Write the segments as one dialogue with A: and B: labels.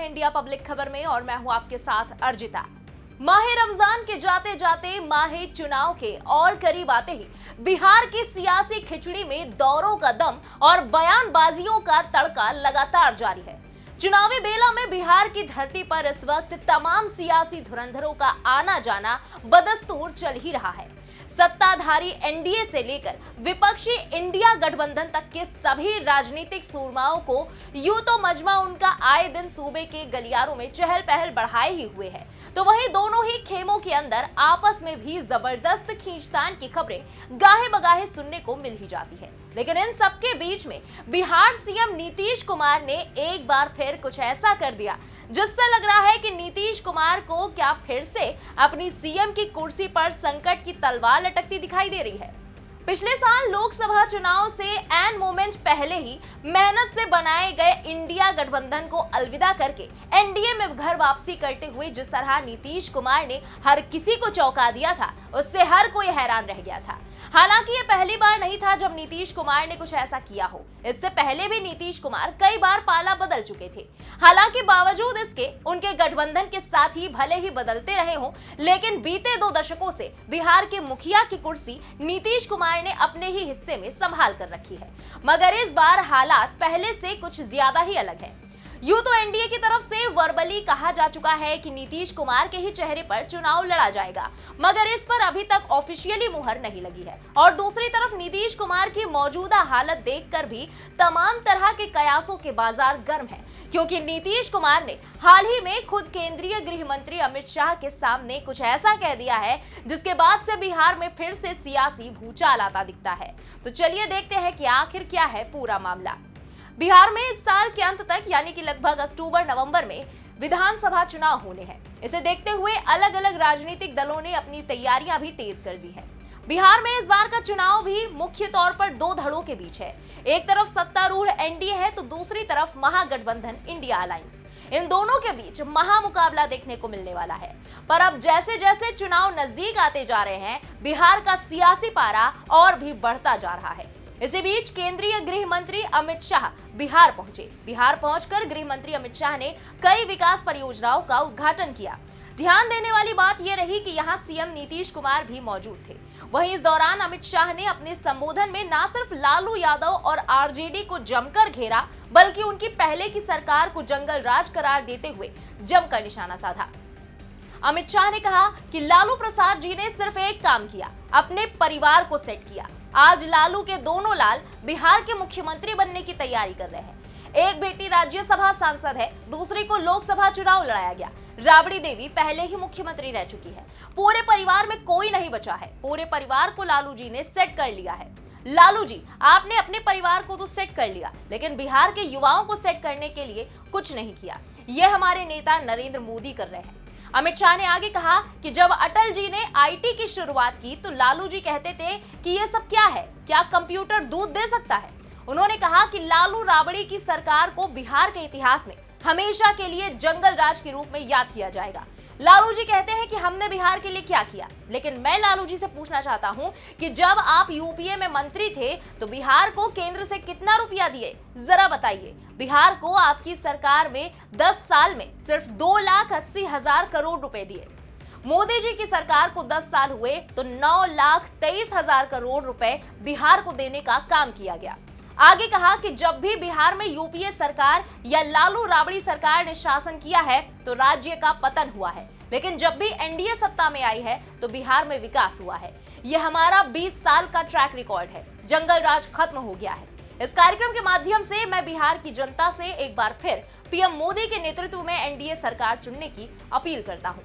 A: India public खबर में और मैं हूं आपके साथ अर्जिता। माहे रमजान के जाते जाते माहे चुनाव के और करीब आते ही बिहार की सियासी खिचड़ी में दौरों का दम और बयानबाजियों का तड़का लगातार जारी है। चुनावी बेला में बिहार की धरती पर इस वक्त तमाम सियासी धुरंधरों का आना जाना बदस्तूर चल ही रहा है। सत्ताधारी एनडीए से लेकर विपक्षी इंडिया गठबंधन तक के सभी राजनीतिक सूरमाओं को यूं तो मजमा उनका आए दिन सूबे के गलियारों में चहल पहल बढ़ाए ही हुए है, तो वहीं दोनों ही खेमों के अंदर आपस में भी जबरदस्त खींचतान की खबरें गाहे बगाहे सुनने को मिल ही जाती है। लेकिन इन सबके बीच में बिहार सीएम नीतीश कुमार ने एक बार फिर कुछ ऐसा कर दिया जिससे लग रहा है कि नीतीश कुमार को क्या फिर से अपनी सीएम की कुर्सी पर संकट की तलवार लटकती दिखाई दे रही है। पिछले साल लोकसभा चुनाव से एन मोमेंट पहले ही मेहनत से बनाए गए इंडिया गठबंधन को अलविदा करके एनडीए में घर वापसी करते हुए जिस तरह नीतीश कुमार ने हर किसी को चौंका दिया था, उससे हर कोई हैरान रह गया था। हालांकि ये पहली बार नहीं था जब नीतीश कुमार ने कुछ ऐसा किया हो। इससे पहले भी नीतीश कुमार कई बार पाला बदल चुके थे। हालांकि बावजूद इसके उनके गठबंधन के साथी भले ही बदलते रहे हों, लेकिन बीते 2 दशकों से बिहार के मुखिया की कुर्सी नीतीश कुमार ने अपने ही हिस्से में संभाल कर रखी है। मगर इस बार हालात पहले से कुछ ज्यादा ही अलग है। यूं तो एनडीए की तरफ से वर्बली कहा जा चुका है कि नीतीश कुमार के ही चेहरे पर चुनाव लड़ा जाएगा, मगर इस पर अभी तक ऑफिशियली मुहर नहीं लगी है। और दूसरी तरफ नीतीश कुमार की मौजूदा हालत देखकर भी तमाम तरह के कयासों के बाजार गर्म है, क्योंकि नीतीश कुमार ने हाल ही में खुद केंद्रीय गृह मंत्री अमित शाह के सामने कुछ ऐसा कह दिया है जिसके बाद से बिहार में फिर से सियासी भूचाल आता दिखता है। तो चलिए देखते हैं कि आखिर क्या है पूरा मामला। बिहार में इस साल के अंत तक यानी कि लगभग अक्टूबर-नवंबर में विधानसभा चुनाव होने हैं। इसे देखते हुए अलग अलग राजनीतिक दलों ने अपनी तैयारियां भी तेज कर दी है। बिहार में इस बार का चुनाव भी मुख्य तौर पर 2 धड़ों के बीच है। एक तरफ सत्तारूढ़ एनडीए है तो दूसरी तरफ महागठबंधन इंडिया अलायंस। इन दोनों के बीच महामुकाबला देखने को मिलने वाला है। पर अब जैसे जैसे चुनाव नजदीक आते जा रहे हैं, बिहार का सियासी पारा और भी बढ़ता जा रहा है। इसी बीच केंद्रीय गृह मंत्री अमित शाह बिहार पहुंचे। बिहार पहुंचकर गृह मंत्री अमित शाह ने कई विकास परियोजनाओं का उद्घाटन किया। ध्यान देने वाली बात यह रही कि यहां सीएम नीतीश कुमार भी मौजूद थे। वहीं इस दौरान अमित शाह ने अपने संबोधन में न सिर्फ लालू यादव और आरजेडी को जमकर घेरा, बल्कि उनकी पहले की सरकार को जंगल राज करार देते हुए जमकर निशाना साधा। अमित शाह ने कहा कि लालू प्रसाद जी ने सिर्फ एक काम किया, अपने परिवार को सेट किया। आज लालू के दोनों लाल बिहार के मुख्यमंत्री बनने की तैयारी कर रहे हैं। एक बेटी राज्यसभा सांसद है, दूसरी को लोकसभा चुनाव लड़ाया गया। राबड़ी देवी पहले ही मुख्यमंत्री रह चुकी है। पूरे परिवार में कोई नहीं बचा है। पूरे परिवार को लालू जी ने सेट कर लिया है। लालू जी, आपने अपने परिवार को तो सेट कर लिया, लेकिन बिहार के युवाओं को सेट करने के लिए कुछ नहीं किया। यह हमारे नेता नरेंद्र मोदी कर रहे हैं। अमित शाह ने आगे कहा कि जब अटल जी ने आईटी की शुरुआत की तो लालू जी कहते थे कि ये सब क्या है, क्या कंप्यूटर दूध दे सकता है। उन्होंने कहा कि लालू राबड़ी की सरकार को बिहार के इतिहास में हमेशा के लिए जंगल राज के रूप में याद किया जाएगा। लालू जी कहते हैं कि हमने बिहार के लिए क्या किया, लेकिन मैं लालू जी से पूछना चाहता हूं कि जब आप यूपीए में मंत्री थे तो बिहार को केंद्र से कितना रुपया दिए, जरा बताइए। बिहार को आपकी सरकार में 10 साल में सिर्फ 2,80,000 करोड़ रुपए दिए। मोदी जी की सरकार को 10 साल हुए तो 9,23,000 करोड़ रुपए बिहार को देने का काम किया गया। आगे कहा कि जब भी बिहार में यूपीए सरकार या लालू राबड़ी सरकार ने शासन किया है तो राज्य का पतन हुआ है, लेकिन जब भी एनडीए सत्ता में आई है तो बिहार में विकास हुआ है। यह हमारा 20 साल का ट्रैक रिकॉर्ड है। जंगल राज खत्म हो गया है। इस कार्यक्रम के माध्यम से मैं बिहार की जनता से एक बार फिर पीएम मोदी के नेतृत्व में एनडीए सरकार चुनने की अपील करता हूं।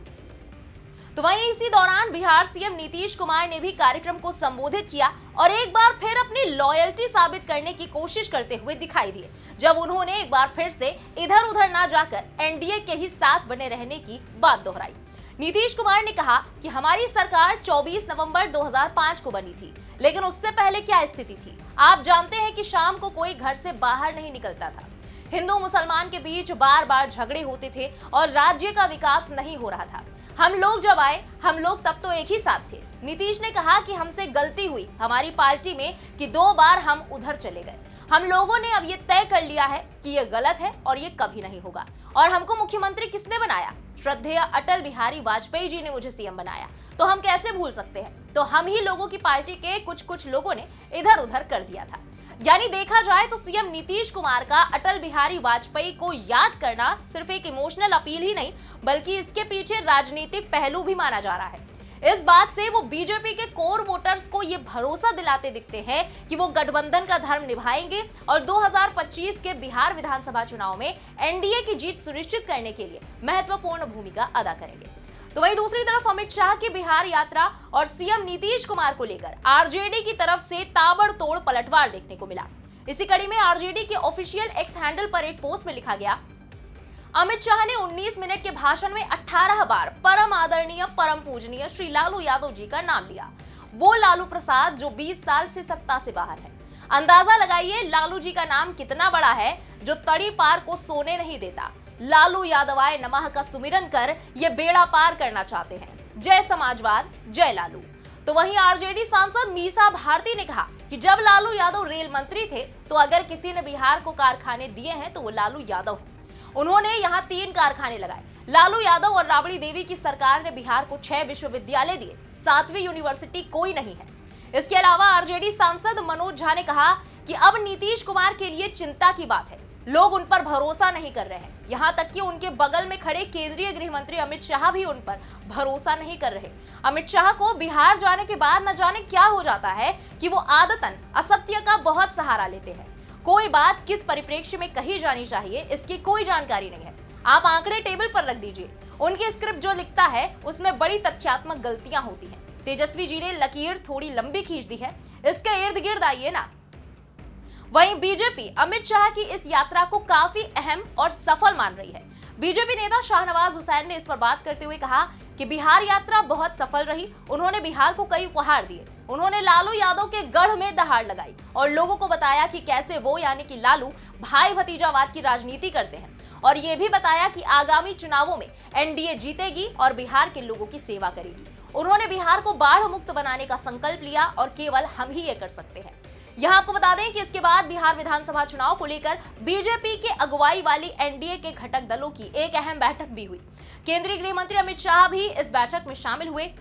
A: तो वहीं इसी दौरान बिहार सीएम नीतीश कुमार ने भी कार्यक्रम को संबोधित किया और एक बार फिर अपनी लॉयल्टी साबित करने की कोशिश करते हुए दिखाई दिए, जब उन्होंने एक बार फिर से इधर उधर ना जाकर एनडीए के ही साथ बने रहने की बात दोहराई। नीतीश कुमार ने कहा कि हमारी सरकार 24 नवंबर 2005 को बनी थी, लेकिन उससे पहले क्या स्थिति थी। आप जानते हैं कि शाम को कोई घर से बाहर नहीं निकलता था। हिंदू मुसलमान के बीच बार बार झगड़े होते थे और राज्य का विकास नहीं हो रहा था। हम लोग जब आए, हम लोग तब तो एक ही साथ थे। नीतीश ने कहा कि हमसे गलती हुई हमारी पार्टी में कि 2 बार हम उधर चले गए। हम लोगों ने अब ये तय कर लिया है कि ये गलत है और ये कभी नहीं होगा। और हमको मुख्यमंत्री किसने बनाया? श्रद्धेय अटल बिहारी वाजपेयी जी ने मुझे सीएम बनाया, तो हम कैसे भूल सकते हैं? तो हम ही लोगों की पार्टी के कुछ लोगों ने इधर उधर कर दिया था। यानी देखा जाए तो सीएम नीतीश कुमार का अटल बिहारी वाजपेयी को याद करना सिर्फ एक इमोशनल अपील ही नहीं, बल्कि इसके पीछे राजनीतिक पहलू भी माना जा रहा है। इस बात से वो बीजेपी के कोर वोटर्स को ये भरोसा दिलाते दिखते हैं कि वो गठबंधन का धर्म निभाएंगे और 2025 के बिहार विधानसभा चुनाव में एनडीए की जीत सुनिश्चित करने के लिए महत्वपूर्ण भूमिका अदा करेंगे। तो वहीं दूसरी तरफ अमित शाह की बिहार यात्रा और सीएम नीतीश कुमार को लेकर आरजेडी की तरफ से ताबड़तोड़ पलटवार देखने को मिला। इसी कड़ी में आरजेडी के ऑफिशियल एक्स हैंडल पर एक पोस्ट में लिखा गया, अमित शाह ने 19 मिनट के भाषण में 18 बार परम आदरणीय परम पूजनीय श्री लालू यादव जी का नाम लिया। वो लालू प्रसाद जो 20 साल से सत्ता से बाहर है। अंदाजा लगाइए लालू जी का नाम कितना बड़ा है, जो तड़ी पार को सोने नहीं देता। लालू यादवाय नमः का सुमिरन कर ये बेड़ा पार करना चाहते हैं। जय समाजवाद, जय लालू। तो वहीं आरजेडी सांसद मीसा भारती ने कहा कि जब लालू यादव रेल मंत्री थे तो अगर किसी ने बिहार को कारखाने दिए हैं तो वो लालू यादव है। उन्होंने यहाँ 3 कारखाने लगाए। लालू यादव और राबड़ी देवी की सरकार ने बिहार को 6 विश्वविद्यालय दिए, 7वीं यूनिवर्सिटी कोई नहीं है। इसके अलावा आरजेडी सांसद मनोज झा ने कहा कि अब नीतीश कुमार के लिए चिंता की बात है, लोग उन पर भरोसा नहीं कर रहे हैं। यहाँ तक कि उनके बगल में खड़े केंद्रीय गृह मंत्री अमित शाह भी उन पर भरोसा नहीं कर रहे। अमित शाह को बिहार जाने के बाद न जाने क्या हो जाता है कि वो आदतन असत्य का बहुत सहारा लेते हैं। कोई बात किस परिप्रेक्ष्य में कही जानी चाहिए इसकी कोई जानकारी नहीं है। आप आंकड़े टेबल पर रख दीजिए, उनकी स्क्रिप्ट जो लिखता है उसमें बड़ी तथ्यात्मक गलतियां होती हैं। तेजस्वी जी ने लकीर थोड़ी लंबी खींच दी है, इसके इर्द गिर्द आइए ना। वहीं बीजेपी अमित शाह की इस यात्रा को काफी अहम और सफल मान रही है। बीजेपी नेता शाहनवाज हुसैन ने इस पर बात करते हुए कहा कि बिहार यात्रा बहुत सफल रही। उन्होंने बिहार को कई उपहार दिए। उन्होंने लालू यादव के गढ़ में दहाड़ लगाई और लोगों को बताया कि कैसे वो यानी कि लालू भाई भतीजावाद की राजनीति करते हैं, और ये भी बताया कि आगामी चुनावों में एनडीए जीतेगी और बिहार के लोगों की सेवा करेगी। उन्होंने बिहार को बाढ़ मुक्त बनाने का संकल्प लिया और केवल हम ही ये कर सकते हैं। यहाँ आपको बता दें कि इसके बाद बिहार विधानसभा चुनाव को लेकर बीजेपी के अगुवाई वाली एनडीए के घटक दलों की एक अहम बैठक भी हुई। केंद्रीय गृह मंत्री अमित शाह भी इस बैठक में शामिल हुए।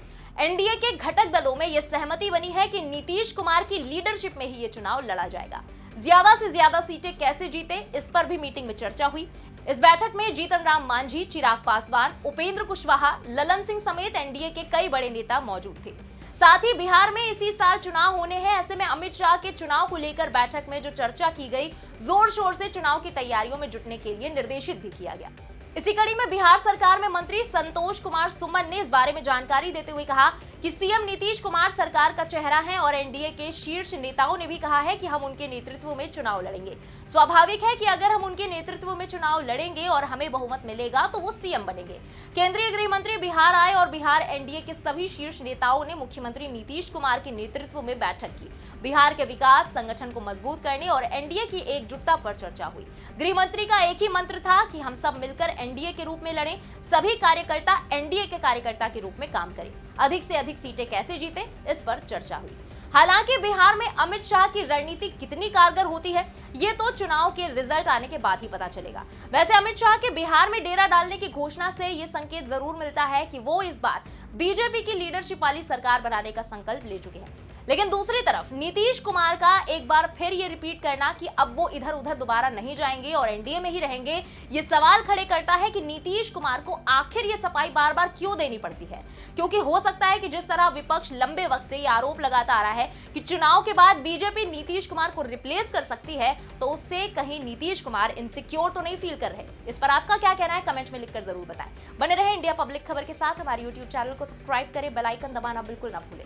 A: एनडीए के घटक दलों में यह सहमति बनी है कि नीतीश कुमार की लीडरशिप में ही ये चुनाव लड़ा जाएगा। ज्यादा से ज्यादा सीटें कैसे जीते, इस पर भी मीटिंग में चर्चा हुई। इस बैठक में जीतन राम मांझी, चिराग पासवान, उपेंद्र कुशवाहा, ललन सिंह समेत एनडीए के कई बड़े नेता मौजूद थे। साथ ही बिहार में इसी साल चुनाव होने हैं, ऐसे में अमित शाह के चुनाव को लेकर बैठक में जो चर्चा की गई, जोर शोर से चुनाव की तैयारियों में जुटने के लिए निर्देशित भी किया गया। इसी कड़ी में बिहार सरकार में मंत्री संतोष कुमार सुमन ने इस बारे में जानकारी देते हुए कहा कि सीएम नीतीश कुमार सरकार का चेहरा है और एनडीए के शीर्ष नेताओं ने भी कहा है कि हम उनके नेतृत्व में चुनाव लड़ेंगे। स्वाभाविक है कि अगर हम उनके नेतृत्व में चुनाव लड़ेंगे और हमें बहुमत मिलेगा तो वो सीएम बनेंगे। केंद्रीय गृह मंत्री बिहार आए और बिहार एनडीए के सभी शीर्ष नेताओं ने मुख्यमंत्री नीतीश कुमार के नेतृत्व में बैठक की। बिहार के विकास, संगठन को मजबूत करने और एनडीए की एकजुटता पर चर्चा हुई। गृह मंत्री का एक ही मंत्र था कि हम सब मिलकर एनडीए के रूप में लड़ें, सभी कार्यकर्ता एनडीए के कार्यकर्ता के रूप में काम करें। अधिक से अधिक सीटें कैसे जीते, इस पर चर्चा हुई। हालांकि बिहार में अमित शाह की रणनीति कितनी कारगर होती है, ये तो चुनाव के रिजल्ट आने के बाद ही पता चलेगा। वैसे अमित शाह के बिहार में डेरा डालने की घोषणा से ये संकेत जरूर मिलता है कि वो इस बार बीजेपी की लीडरशिप वाली सरकार बनाने का संकल्प ले चुके हैं। लेकिन दूसरी तरफ नीतीश कुमार का एक बार फिर ये रिपीट करना कि अब वो इधर उधर दोबारा नहीं जाएंगे और एनडीए में ही रहेंगे, ये सवाल खड़े करता है कि नीतीश कुमार को आखिर ये सफाई बार बार क्यों देनी पड़ती है। क्योंकि हो सकता है कि जिस तरह विपक्ष लंबे वक्त से ये आरोप लगाता आ रहा है कि चुनाव के बाद बीजेपी नीतीश कुमार को रिप्लेस कर सकती है, तो उससे कहीं नीतीश कुमार इनसिक्योर तो नहीं फील कर रहे। इस पर आपका क्या कहना है, कमेंट में लिखकर जरूर बताएं। बने रहे इंडिया पब्लिक खबर के साथ। हमारे यूट्यूब चैनल को सब्सक्राइब करें, बेल आइकन दबाना बिल्कुल ना भूलें।